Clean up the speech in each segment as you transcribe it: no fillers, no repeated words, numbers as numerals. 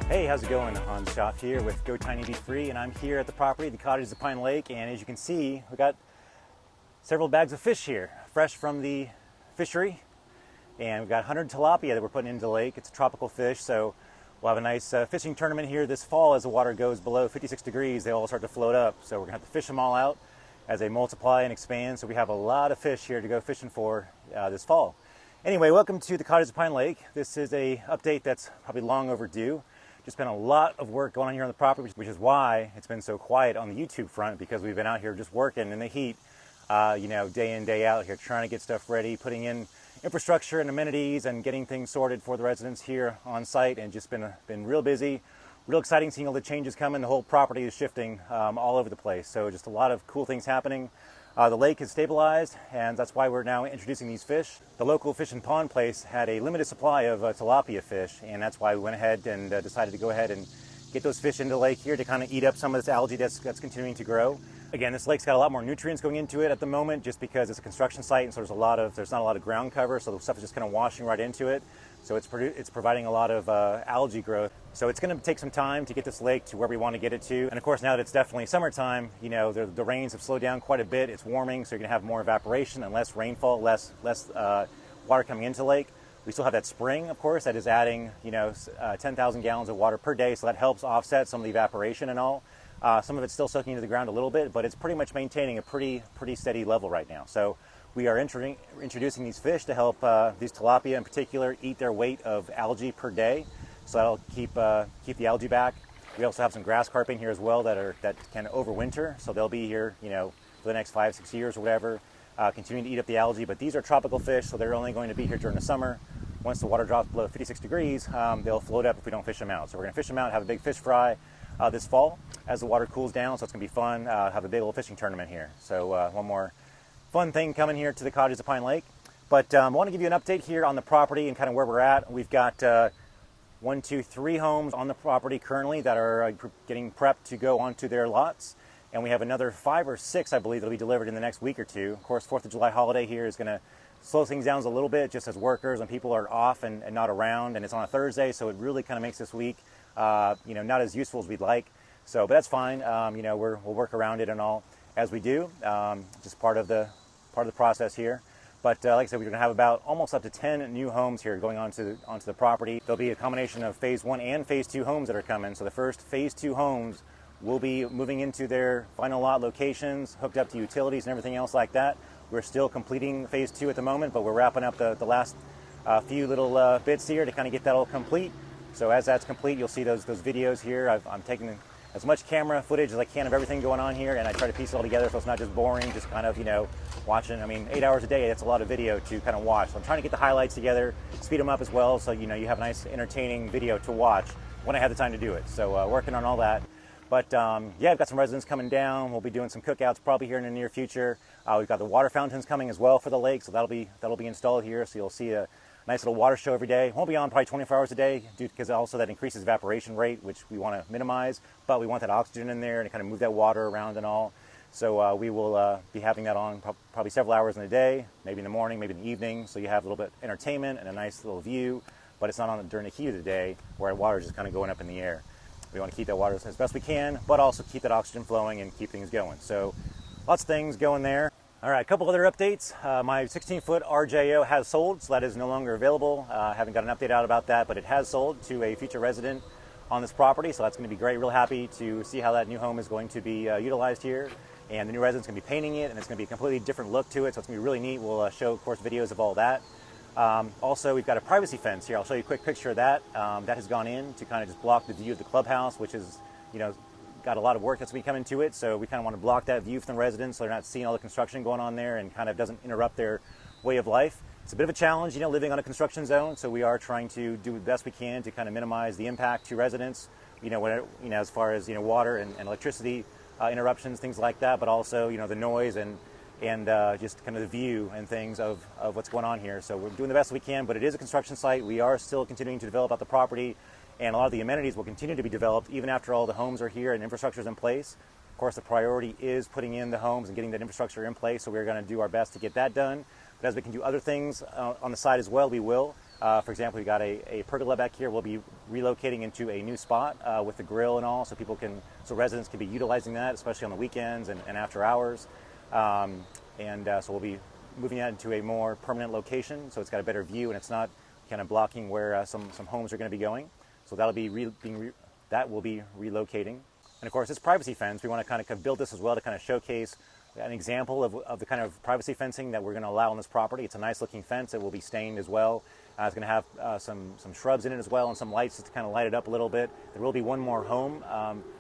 Hey, how's it going? Hans Schaff here with GoTinyBeFree, and I'm here at the property, the Cottages of Pine Lake, and as you can see, we got several bags of fish here, fresh from the fishery, and we've got 100 tilapia that we're putting into the lake. It's a tropical fish, so we'll have a nice fishing tournament here this fall. As the water goes below 56 degrees, they all start to float up, so we're gonna have to fish them all out as they multiply and expand, so we have a lot of fish here to go fishing for this fall. Anyway, welcome to the Cottages of Pine Lake. This is a update that's probably long overdue. Just been a lot of work going on here on the property, which is why it's been so quiet on the YouTube front, because we've been out here just working in the heat, day in, day out here, trying to get stuff ready, putting in infrastructure and amenities and getting things sorted for the residents here on site, and just been real busy, real exciting seeing all the changes coming. The whole property is shifting all over the place, so just a lot of cool things happening. The lake is stabilized, and that's why we're now introducing these fish. The local fish and pond place had a limited supply of tilapia fish, and that's why we went ahead and decided to go ahead and get those fish into the lake here to kind of eat up some of this algae that's continuing to grow. Again, this lake's got a lot more nutrients going into it at the moment, just because it's a construction site, and so there's not a lot of ground cover, so the stuff is just kind of washing right into it. So it's providing a lot of algae growth. So it's going to take some time to get this lake to where we want to get it to. And of course, now that it's definitely summertime, the rains have slowed down quite a bit. It's warming, so you're going to have more evaporation and less rainfall, less water coming into the lake. We still have that spring, of course, that is adding 10,000 gallons of water per day, so that helps offset some of the evaporation and all. Some of it's still soaking into the ground a little bit, but it's pretty much maintaining a pretty steady level right now. So we are introducing these fish to help these tilapia in particular eat their weight of algae per day. So that'll keep the algae back. We also have some grass carp in here as well that can overwinter. So they'll be here, for the next 5-6 years or whatever, continuing to eat up the algae. But these are tropical fish, so they're only going to be here during the summer. Once the water drops below 56 degrees, they'll float up if we don't fish them out. So we're going to fish them out, have a big fish fry this fall as the water cools down. So it's going to be fun. Have a big old fishing tournament here. So one more fun thing coming here to the Cottages of Pine Lake. But I want to give you an update here on the property and kind of where we're at. We've got 1, 2, 3 homes on the property currently that are getting prepped to go onto their lots. And we have another 5 or 6, I believe, that will be delivered in the next week or two. Of course, 4th of July holiday here is going to slow things down a little bit, just as workers and people are off and not around. And it's on a Thursday, so it really kind of makes this week, not as useful as we'd like. So, but that's fine. We'll work around it and all as we do. Just part of the process here. But like I said, we're going to have about almost up to 10 new homes here going onto the property. There'll be a combination of phase 1 and phase 2 homes that are coming. So the first phase 2 homes will be moving into their final lot locations, hooked up to utilities and everything else like that. We're still completing phase 2 at the moment, but we're wrapping up the last few little bits here to kind of get that all complete. So as that's complete, you'll see those videos here. I'm taking as much camera footage as I can of everything going on here, and I try to piece it all together so it's not just boring, just kind of, watching. 8 hours a day, that's a lot of video to kind of watch. So I'm trying to get the highlights together, speed them up as well, so you have a nice entertaining video to watch when I have the time to do it. So working on all that. But yeah, I've got some residents coming down. We'll be doing some cookouts probably here in the near future. We've got the water fountains coming as well for the lake, so that'll be installed here. So you'll see a nice little water show every day. Won't be on probably 24 hours a day, because also that increases evaporation rate, which we want to minimize. But we want that oxygen in there and kind of move that water around and all. So we will be having that on probably several hours in the day, maybe in the morning, maybe in the evening. So you have a little bit of entertainment and a nice little view. But it's not on during the heat of the day where the water is just kind of going up in the air. We want to keep that water as best we can, but also keep that oxygen flowing and keep things going. So lots of things going there. All right, a couple other updates. My 16-foot RJO has sold, so that is no longer available. Haven't got an update out about that, but it has sold to a future resident on this property, so that's going to be great. Real happy to see how that new home is going to be utilized here. And the new resident's going to be painting it, and it's going to be a completely different look to it, so it's going to be really neat. We'll show, of course, videos of all that. Also, we've got a privacy fence here. I'll show you a quick picture of that. That has gone in to kind of just block the view of the clubhouse, which is, got a lot of work that's been coming to it. So we kind of want to block that view from the residents so they're not seeing all the construction going on there and kind of doesn't interrupt their way of life. It's a bit of a challenge, living on a construction zone. So we are trying to do the best we can to kind of minimize the impact to residents, as far as, water and electricity interruptions, things like that, but also, the noise and just kind of the view and things of what's going on here. So we're doing the best we can, but it is a construction site. We are still continuing to develop out the property, and a lot of the amenities will continue to be developed even after all the homes are here and infrastructure is in place. Of course, the priority is putting in the homes and getting that infrastructure in place, so we're going to do our best to get that done. But as we can do other things on the side as well, we will. For example, we got a pergola back here. We'll be relocating into a new spot with the grill and all, so residents can be utilizing that, especially on the weekends and after hours. So we'll be moving that into a more permanent location, so it's got a better view and it's not kind of blocking where some homes are going to be going. So that will be relocating. And of course, this privacy fence, we want to kind of build this as well to kind of showcase an example of the kind of privacy fencing that we're going to allow on this property. It's a nice looking fence. It will be stained as well. It's going to have some shrubs in it as well and some lights to kind of light it up a little bit. There will be one more home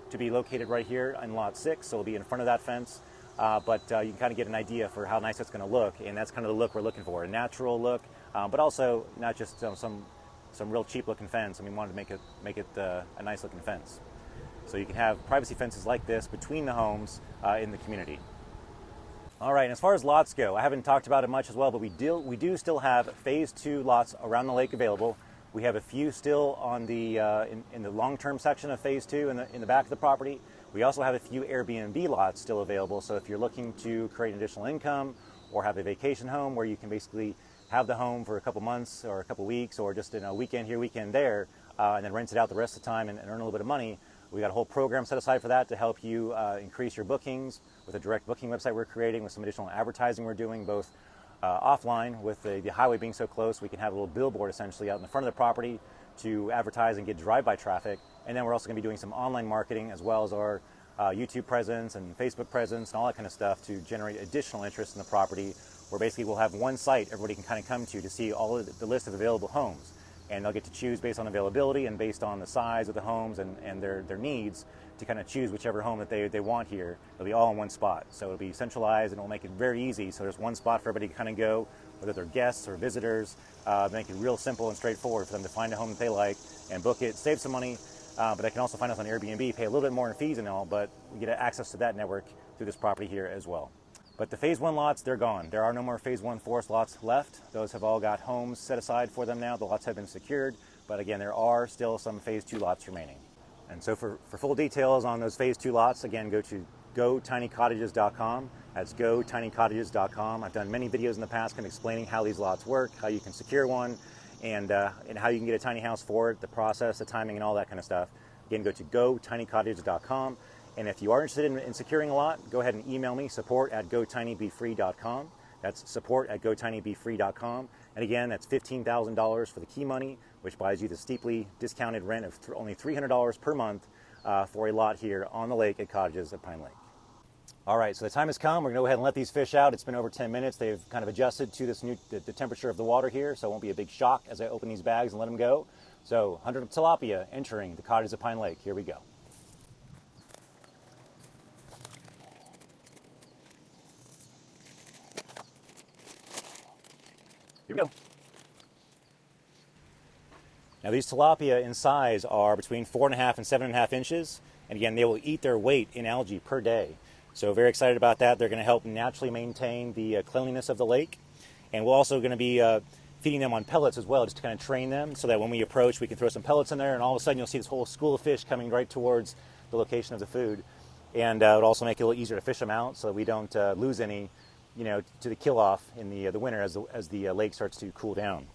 to be located right here in lot 6, so it'll be in front of that fence. But you can kind of get an idea for how nice it's going to look, and that's kind of the look we're looking for, a natural look, but also not just some real cheap looking fence. I mean, we wanted to make it a nice looking fence. So you can have privacy fences like this between the homes in the community. All right, and as far as lots go, I haven't talked about it much as well, but we do still have phase 2 lots around the lake available. We have a few still on the in the long-term section of phase 2 in the back of the property. We also have a few Airbnb lots still available. So if you're looking to create additional income or have a vacation home where you can basically have the home for a couple months or a couple weeks or just in a weekend here, weekend there, and then rent it out the rest of the time and earn a little bit of money, we got a whole program set aside for that to help you increase your bookings with a direct booking website we're creating, with some additional advertising we're doing both offline with the highway being so close. We can have a little billboard essentially out in the front of the property to advertise and get drive-by traffic. And then we're also going to be doing some online marketing as well as our YouTube presence and Facebook presence and all that kind of stuff to generate additional interest in the property, where basically we'll have one site everybody can kind of come to see all of the list of available homes. And they'll get to choose based on availability and based on the size of the homes and their needs to kind of choose whichever home that they want here. It'll be all in one spot. So it'll be centralized and it'll make it very easy. So there's one spot for everybody to kind of go, whether they're guests or visitors, make it real simple and straightforward for them to find a home that they like and book it, save some money, but they can also find us on Airbnb, pay a little bit more in fees and all, but we get access to that network through this property here as well. But the phase 1 lots, they're gone. There are no more phase 1 forest lots left. Those have all got homes set aside for them now. The lots have been secured, but again, there are still some phase 2 lots remaining. And so for full details on those phase 2 lots, again, go to GoTinyCottages.com. That's GoTinyCottages.com. I've done many videos in the past kind of explaining how these lots work, how you can secure one, and how you can get a tiny house for it, the process, the timing, and all that kind of stuff. Again, go to GoTinyCottages.com. And if you are interested in securing a lot, go ahead and email me, support@GoTinyBeFree.com. That's support@GoTinyBeFree.com. And again, that's $15,000 for the key money, which buys you the steeply discounted rent of only $300 per month for a lot here on the lake at Cottages at Pine Lake. All right, so the time has come. We're going to go ahead and let these fish out. It's been over 10 minutes. They've kind of adjusted to this the temperature of the water here, so it won't be a big shock as I open these bags and let them go. So 100 tilapia entering the Cottages at Pine Lake. Here we go. Here we go. Now these tilapia in size are between 4.5 and 7.5 inches. And again, they will eat their weight in algae per day. So very excited about that. They're going to help naturally maintain the cleanliness of the lake. And we're also going to be feeding them on pellets as well, just to kind of train them so that when we approach, we can throw some pellets in there, and all of a sudden you'll see this whole school of fish coming right towards the location of the food. And it would also make it a little easier to fish them out so that we don't lose any, to the kill off in the winter as the lake starts to cool down.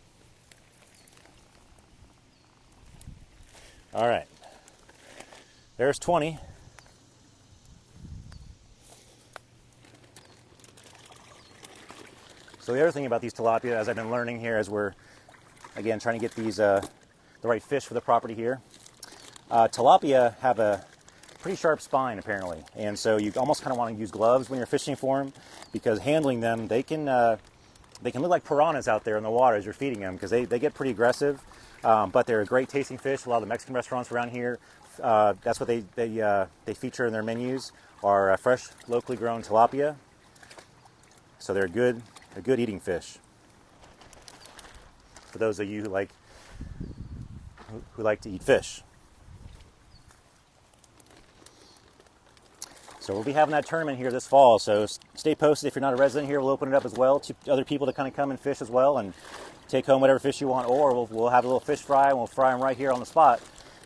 All right, there's 20. So the other thing about these tilapia, as I've been learning here, as we're again trying to get these the right fish for the property here, tilapia have a pretty sharp spine apparently, and so you almost kind of want to use gloves when you're fishing for them, because handling them, they can look like piranhas out there in the water as you're feeding them, because they get pretty aggressive, but they're a great tasting fish. A lot of the Mexican restaurants around here, that's what they feature in their menus, are fresh, locally grown tilapia. So they're a good eating fish for those of you who like to eat fish. So we'll be having that tournament here this fall, so stay posted. If you're not a resident here, we'll open it up as well to other people to kind of come and fish as well and take home whatever fish you want, or we'll have a little fish fry and we'll fry them right here on the spot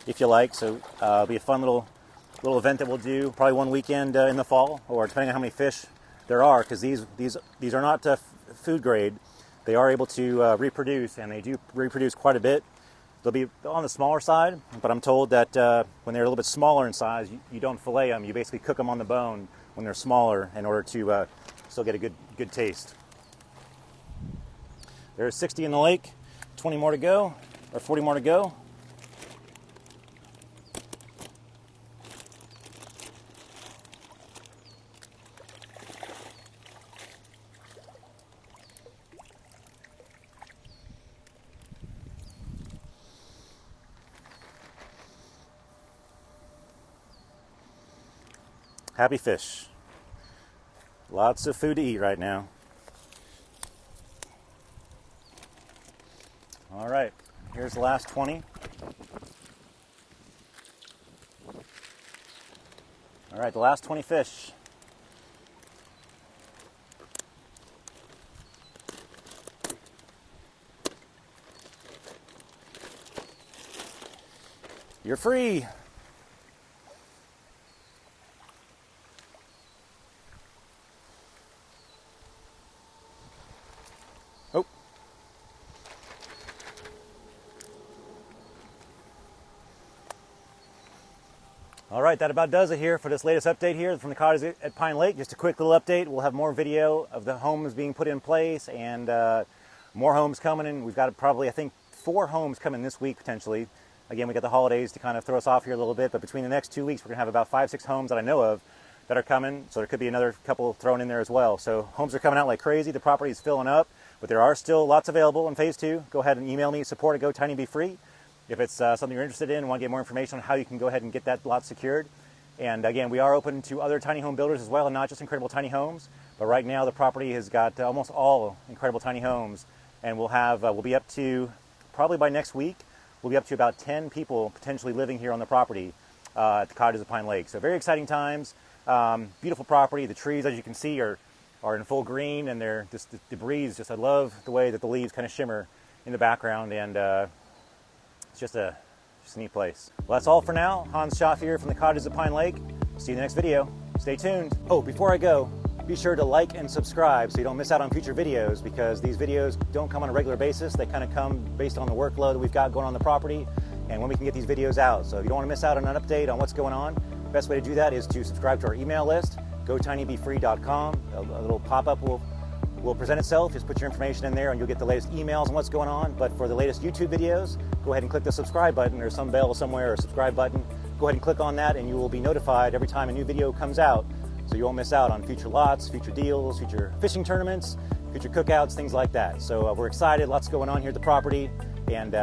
if you like. So it'll be a fun little event that we'll do probably one weekend in the fall, or depending on how many fish there are, because these are not food grade. they are able to reproduce, and they do reproduce quite a bit. They'll be on the smaller side, but I'm told that when they're a little bit smaller in size, you don't fillet them. You basically cook them on the bone when they're smaller in order to still get a good taste. There's 60 in the lake, 20 more to go, or 40 more to go. Happy fish. Lots of food to eat right now. All right, here's the last 20. All right, the last 20 fish. You're free. Oh. All right, that about does it here for this latest update here from the Cottages at Pine Lake. Just a quick little update. We'll have more video of the homes being put in place and more homes coming in. We've got probably, I think, 4 homes coming this week potentially. Again, we got the holidays to kind of throw us off here a little bit, but between the next 2 weeks, we're gonna have about 5-6 homes that I know of that are coming. So there could be another couple thrown in there as well. So homes are coming out like crazy. The property is filling up, but there are still lots available in phase 2. Go ahead and email me, support@GoTinyBeFree. If it's something you're interested in and want to get more information on how you can go ahead and get that lot secured. And again, we are open to other tiny home builders as well, and not just Incredible Tiny Homes. But right now, the property has got almost all Incredible Tiny Homes, and we'll be up to, probably by next week, we'll be up to about 10 people potentially living here on the property at the Cottages of Pine Lake. So very exciting times. Beautiful property. The trees, as you can see, are in full green, and they're just the breeze. Just I love the way that the leaves kind of shimmer in the background, and it's just a neat place. Well, that's all for now. Hans Schaff here from the Cottages of Pine Lake. See you in the next video. Stay tuned. Oh, before I go, be sure to like and subscribe so you don't miss out on future videos, because these videos don't come on a regular basis. They kind of come based on the workload that we've got going on the property and when we can get these videos out. So if you don't want to miss out on an update on what's going on, the best way to do that is to subscribe to our email list, GoTinyBeFree.com. A little pop-up will present itself. Just put your information in there and you'll get the latest emails on what's going on. But for the latest YouTube videos, go ahead and click the subscribe button. There's some bell somewhere or a subscribe button. Go ahead and click on that and you will be notified every time a new video comes out, so you won't miss out on future lots, future deals, future fishing tournaments, future cookouts, things like that. So we're excited. Lots going on here at the property, and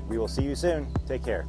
we will see you soon. Take care.